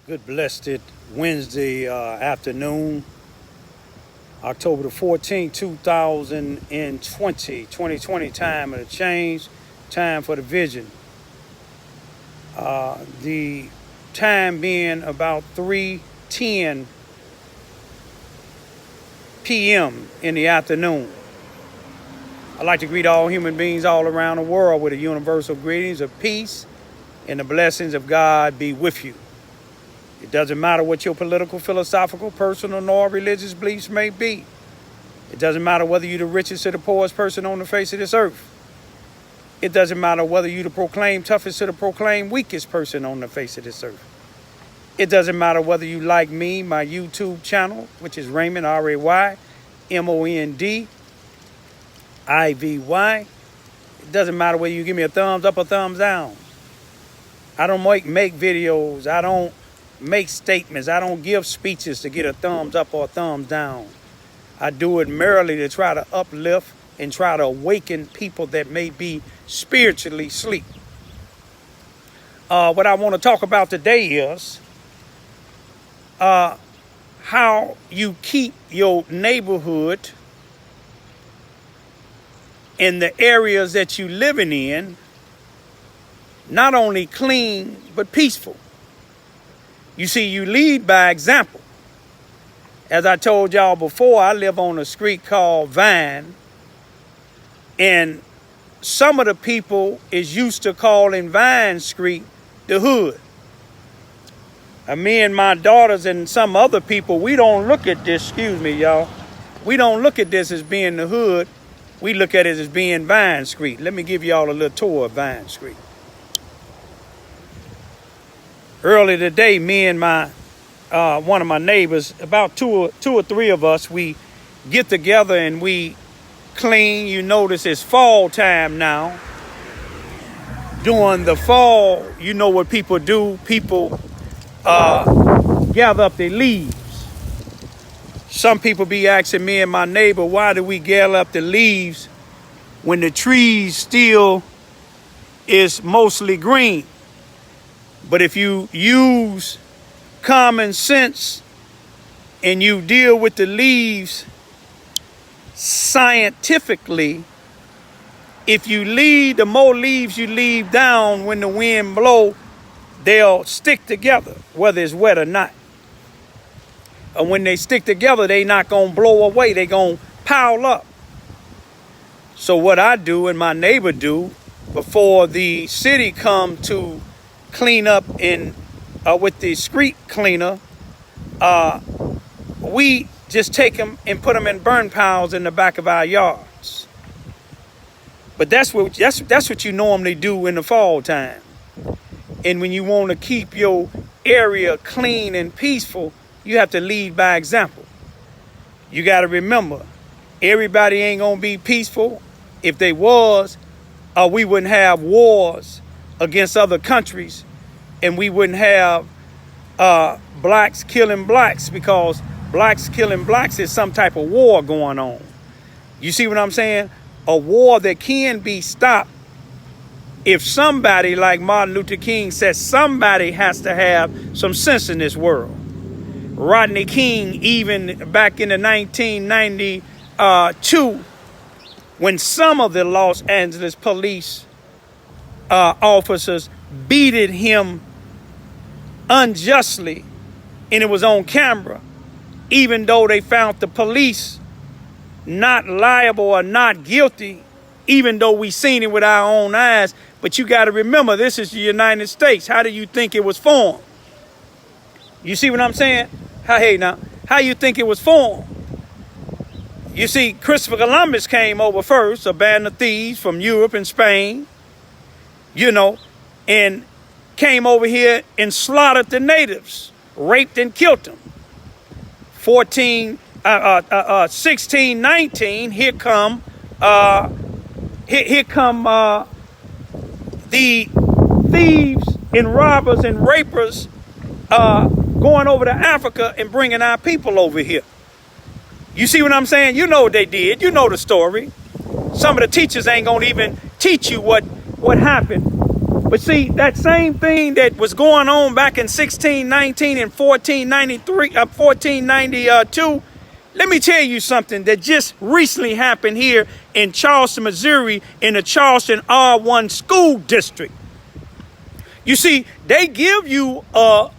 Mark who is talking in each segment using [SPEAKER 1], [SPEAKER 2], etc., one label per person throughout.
[SPEAKER 1] Good blessed Wednesday afternoon, October the 14th, 2020 time of the change, time for the vision. The time being about 3:10 p.m. in the afternoon. I'd like to greet all human beings all around the world with a universal greetings of peace and the blessings of God be with you. It doesn't matter what your political, philosophical, personal, nor religious beliefs may be. It doesn't matter whether you're the richest or the poorest person on the face of this earth. It doesn't matter whether you're the proclaimed toughest or the proclaimed weakest person on the face of this earth. It doesn't matter whether you like me, my YouTube channel, which is Raymond, RaymonDivy. It doesn't matter whether you give me a thumbs up or thumbs down. I don't make videos. I don't make statements. I don't give speeches to get a thumbs up or a thumbs down. I do it merely to try to uplift and try to awaken people that may be spiritually asleep. What I want to talk about today is how you keep your neighborhood in the areas that you living in not only clean but peaceful. You see, you lead by example. As I told y'all before, I live on a street called Vine, and some of the people is used to calling Vine Street the hood. Me and my daughters and some other people, we don't look at this, excuse me, y'all. We don't look at this as being the hood. We look at it as being Vine Street. Let me give y'all a little tour of Vine Street. Early today, me and my one of my neighbors, about two or three of us, we get together and we clean. You notice it's fall time now. During the fall, you know what people do. People gather up their leaves. Some people be asking me and my neighbor, why do we gather up the leaves when the trees still is mostly green? But if you use common sense and you deal with the leaves scientifically, if you leave, the more leaves you leave down when the wind blow, they'll stick together, whether it's wet or not. And when they stick together, they not going to blow away. They going to pile up. So what I do and my neighbor do before the city come to clean up in with the street cleaner, we just take them and put them in burn piles in the back of our yards. But that's what you normally do in the fall time. And when you want to keep your area clean and peaceful, you have to lead by example. You got to remember, everybody ain't gonna be peaceful. If they was, we wouldn't have wars against other countries, and we wouldn't have blacks killing blacks, because blacks killing blacks is some type of war going on. You see what I'm saying? A war that can be stopped if somebody, like Martin Luther King said, somebody has to have some sense in this world. Rodney King, even back in the 1992, when some of the Los Angeles police officers beated him unjustly, and it was on camera, even though they found the police not liable or not guilty, even though we seen it with our own eyes. But you got to remember, this is the United States. How do you think it was formed? You see what I'm saying? Hey, now, how you think it was formed? You see, Christopher Columbus came over first, a band of thieves from Europe and Spain, and came over here and slaughtered the natives, raped and killed them. 1619, here come the thieves and robbers and rapers going over to Africa and bringing our people over here. You see what I'm saying? You know what they did. You know the story. Some of the teachers ain't going to even teach you what happened. But see, that same thing that was going on back in 1619 and 1492, let me tell you something that just recently happened here in Charleston, Missouri, in the Charleston R1 school district. You see, they give you a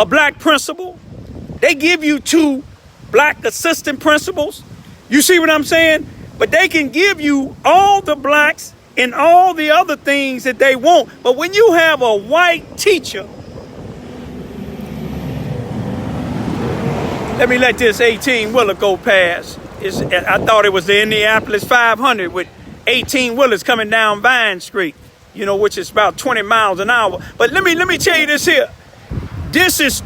[SPEAKER 1] black principal. They give you 2 black assistant principals. You see what I'm saying? But they can give you all the blacks and all the other things that they want. But when you have a white teacher, let me let this 18-wheeler go past. I thought it was the Indianapolis 500 with 18-wheelers coming down Vine Street, you know, which is about 20 miles an hour. But let me tell you this here. This is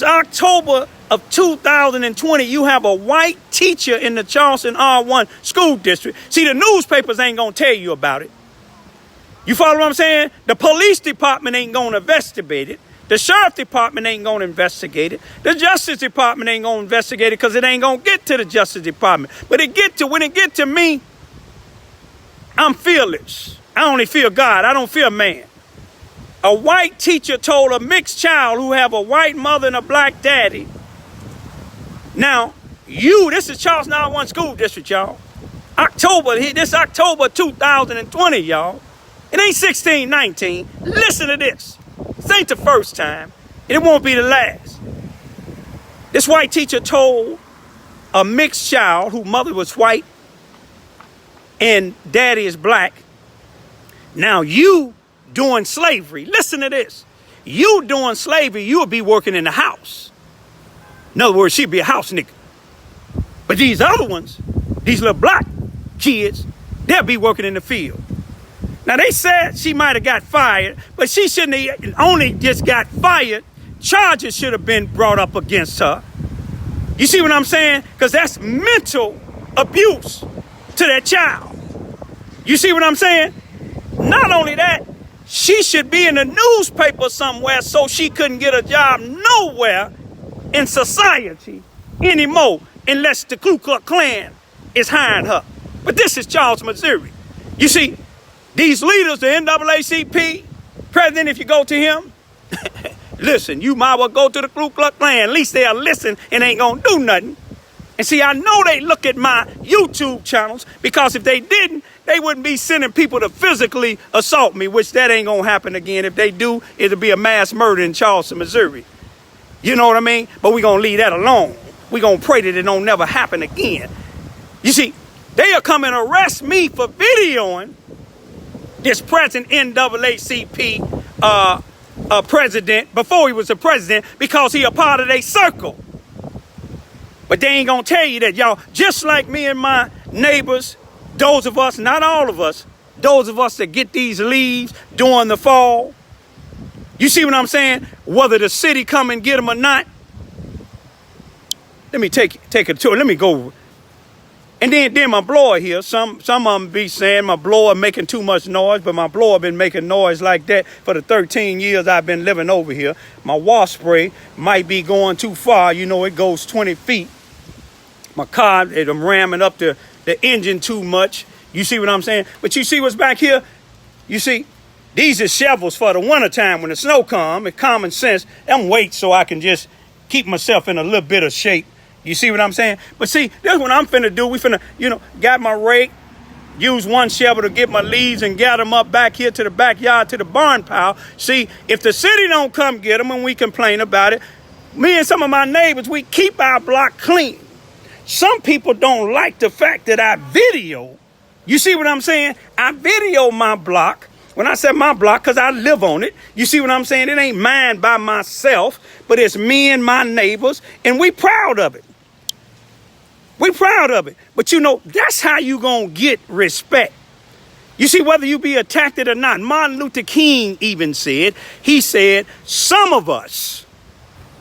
[SPEAKER 1] October of 2020. You have a white teacher in the Charleston R1 school district. See, the newspapers ain't gonna tell you about it. You follow what I'm saying? The police department ain't gonna investigate it. The sheriff department ain't gonna investigate it. The justice department ain't gonna investigate it because it ain't gonna get to the justice department. But when it get to me, I'm fearless. I only fear God. I don't fear man. A white teacher told a mixed child who have a white mother and a black daddy. Now, this is Charleston R1 school district, y'all. This October 2020, y'all. It ain't 1619. Listen to this. This ain't the first time. And it won't be the last. This white teacher told a mixed child whose mother was white and daddy is black. Now you doing slavery. Listen to this. You doing slavery, you'll be working in the house. In other words, she'd be a house nigga. But these other ones, these little black kids, they'll be working in the field. Now, they said she might have got fired, but she shouldn't have only just got fired. Charges should have been brought up against her. You see what I'm saying? Because that's mental abuse to that child. You see what I'm saying? Not only that, she should be in the newspaper somewhere so she couldn't get a job nowhere in society anymore unless the Ku Klux Klan is hiring her. But this is Charleston, Missouri. You see, these leaders, the NAACP, president, if you go to him, listen, you might well go to the Ku Klux Klan. At least they'll listen and ain't gonna do nothing. And see, I know they look at my YouTube channels because if they didn't, they wouldn't be sending people to physically assault me, which that ain't gonna happen again. If they do, it'll be a mass murder in Charleston, Missouri. You know what I mean? But we're gonna leave that alone. We're gonna pray that it don't never happen again. You see, they'll come and arrest me for videoing this present NAACP president before he was a president because he a part of their circle. But they ain't gonna tell you that, y'all. Just like me and my neighbors, those of us, not all of us, those of us that get these leaves during the fall. You see what I'm saying? Whether the city come and get them or not. Let me take a tour. Let me go. And then my blower here. Some of them be saying my blower making too much noise, but my blower been making noise like that for the 13 years I've been living over here. My wasp spray might be going too far. You know, it goes 20 feet. My car, I'm ramming up the engine too much. You see what I'm saying? But you see what's back here? You see, these are shovels for the wintertime when the snow comes. It's common sense. I'm wait so I can just keep myself in a little bit of shape. You see what I'm saying? But see, that's what I'm finna do. We finna, got my rake, use one shovel to get my leaves and gather them up back here to the backyard, to the barn pile. See, if the city don't come get them and we complain about it, me and some of my neighbors, we keep our block clean. Some people don't like the fact that I video. You see what I'm saying? I video my block. When I say my block, because I live on it. You see what I'm saying? It ain't mine by myself, but it's me and my neighbors, and we proud of it. We proud of it. But that's how you gonna get respect. You see, whether you be attacked or not, Martin Luther King even said, some of us,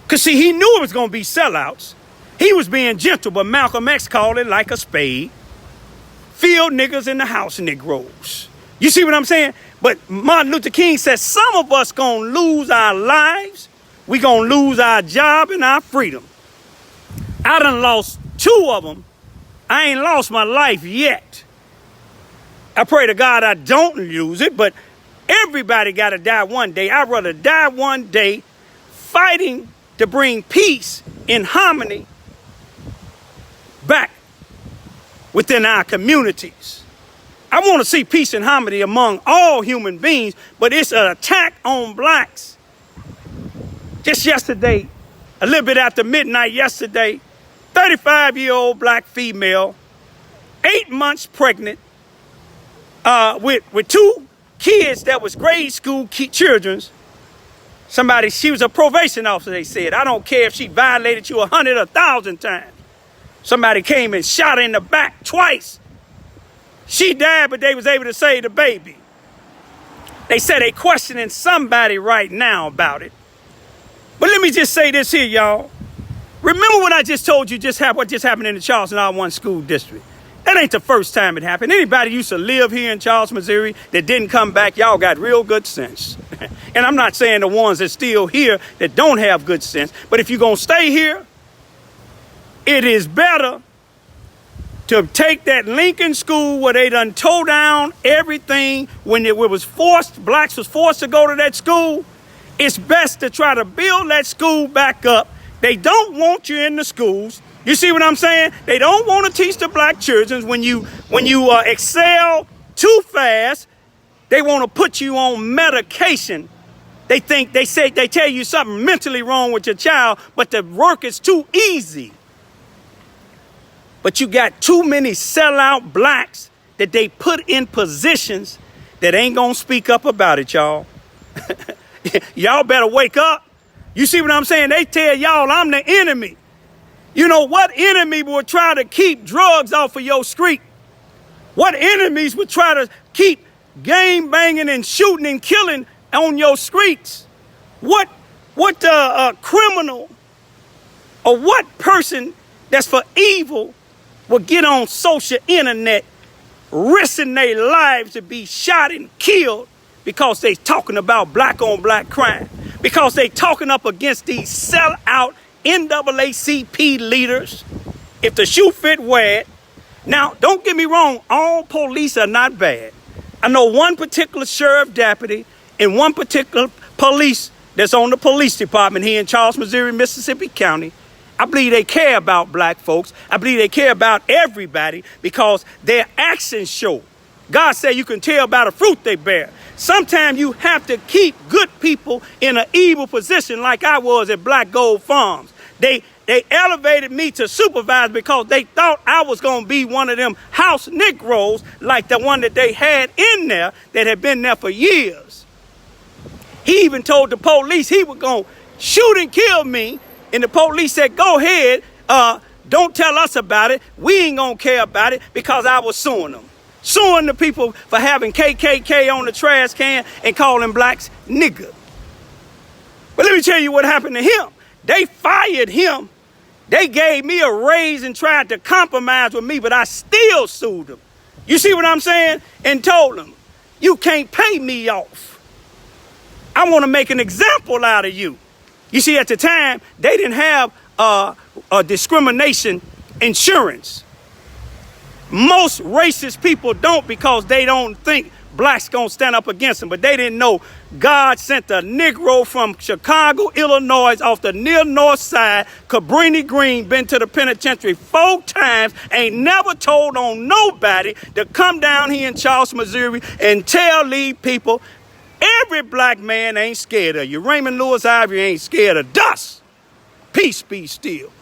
[SPEAKER 1] because see, he knew it was gonna be sellouts. He was being gentle, but Malcolm X called it like a spade. Field niggas in the house Negroes. You see what I'm saying? But Martin Luther King said some of us gonna lose our lives. We gonna lose our job and our freedom. I done lost 2 of them. I ain't lost my life yet. I pray to God I don't lose it, but Everybody got to die one day. I'd rather die one day fighting to bring peace and harmony back within our communities. I want to see peace and harmony among all human beings, but it's an attack on blacks. Just yesterday, a little bit after midnight yesterday, 35-year-old black female, 8 months pregnant, with 2 kids that was grade school children. She was a probation officer, they said. I don't care if she violated you 100 or 1,000 times. Somebody came and shot her in the back twice. She died, but they was able to save the baby. They said they questioning somebody right now about it. But let me just say this here, y'all. Remember what I just told you what just happened in the Charleston R1 school district? That ain't the first time it happened. Anybody used to live here in Charleston, Missouri that didn't come back, y'all got real good sense. And I'm not saying the ones that still here that don't have good sense. But if you're going to stay here, it is better to take that Lincoln school where they done tore down everything when blacks was forced to go to that school. It's best to try to build that school back up. They don't want you in the schools. You see what I'm saying? They don't want to teach the black children. When you excel too fast, they want to put you on medication. They tell you something mentally wrong with your child, but the work is too easy. But you got too many sellout blacks that they put in positions that ain't gonna speak up about it, y'all. Y'all better wake up. You see what I'm saying? They tell y'all I'm the enemy. You know what enemy would try to keep drugs off of your street? What enemies would try to keep gang banging and shooting and killing on your streets? What criminal or what person that's for evil will get on social internet risking their lives to be shot and killed because they talking about black on black crime, because they talking up against these sellout NAACP leaders? If the shoe fit, wear it. Now, don't get me wrong, all police are not bad. I know one particular sheriff deputy and one particular police that's on the police department here in Charles, Missouri, Mississippi County. I believe they care about black folks. I believe they care about everybody because their actions show. God said you can tell by the fruit they bear. Sometimes you have to keep good people in an evil position like I was at Black Gold Farms. They elevated me to supervisor because they thought I was going to be one of them house Negroes like the one that they had in there that had been there for years. He even told the police he was going to shoot and kill me. And the police said, go ahead, don't tell us about it. We ain't going to care about it because I was suing them. Suing the people for having KKK on the trash can and calling blacks nigger. But let me tell you what happened to him. They fired him. They gave me a raise and tried to compromise with me, but I still sued them. You see what I'm saying? And told them, you can't pay me off. I want to make an example out of you. You see, at the time, they didn't have a discrimination insurance. Most racist people don't because they don't think blacks gonna stand up against them. But they didn't know God sent a Negro from Chicago, Illinois, off the near north side, Cabrini Green, been to the penitentiary 4 times, ain't never told on nobody to come down here in Charleston, Missouri and tell these people, every black man ain't scared of you. Raymond Lewis Ivory ain't scared of dust. Peace be still.